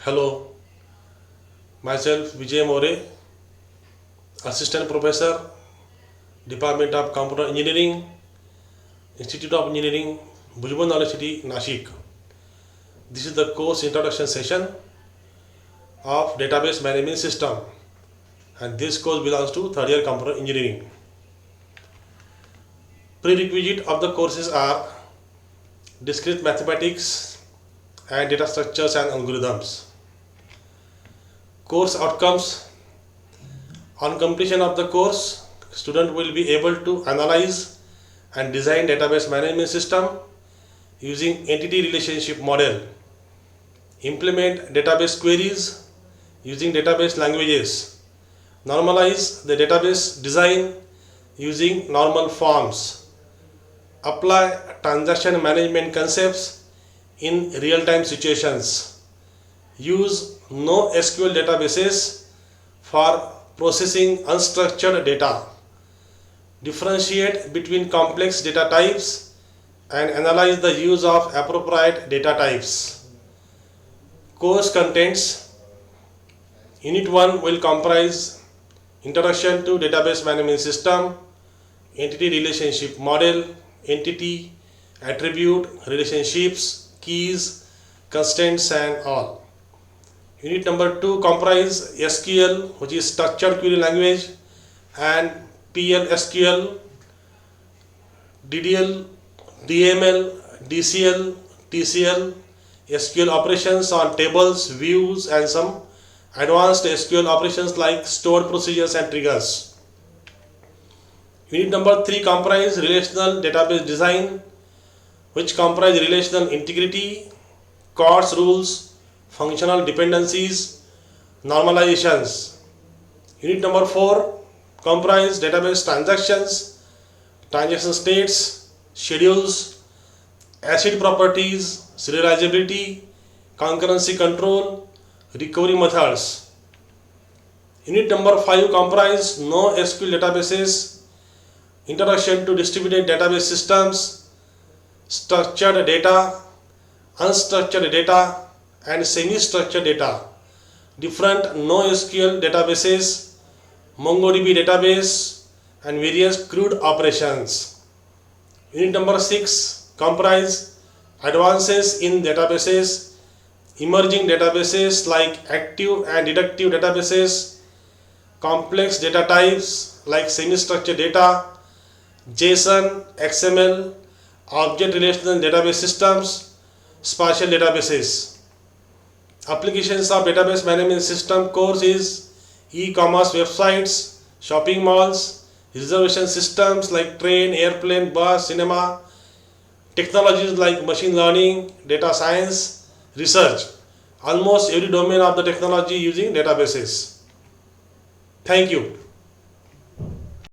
Hello, myself Vijay More, Assistant Professor, Department of Computer Engineering, Institute of Engineering, Bhujban Knowledge City, Nashik. This is the course introduction session of Database Management System, and this course belongs to third year Computer Engineering. Prerequisite of the courses are discrete mathematics and data structures and algorithms. Course outcomes: on completion of the course, student will be able to analyze and design database management system using entity relationship model, implement database queries using database languages, normalize the database design using normal forms, apply transaction management concepts in real-time situations, use NoSQL databases for processing unstructured data, differentiate between complex data types and analyze the use of appropriate data types. Course contents: Unit 1 will comprise Introduction to Database Management System, Entity Relationship Model, Entity, Attribute, Relationships, Keys, Constants and all. Unit number 2 comprise SQL, which is Structured Query Language, and PL/SQL, DDL, DML, DCL, TCL, SQL operations on tables, views, and some advanced SQL operations like stored procedures and triggers. Unit number 3 comprise relational database design, which comprise relational integrity, CORS rules, functional dependencies, normalizations. Unit number 4 comprise database transactions, transaction states, schedules, ACID properties, serializability, concurrency control, recovery methods. Unit number 5 comprise NoSQL databases, introduction to distributed database systems, structured data, unstructured data, and semi-structured data, different NoSQL databases, MongoDB database, and various CRUD operations. Unit number 6 comprise advances in databases, emerging databases like active and deductive databases, complex data types like semi-structured data, JSON, XML, object relational database systems, spatial databases. Applications of database management system course is e-commerce websites, shopping malls, reservation systems like train, airplane, bus, cinema, technologies like machine learning, data science, research, almost every domain of the technology using databases. Thank you.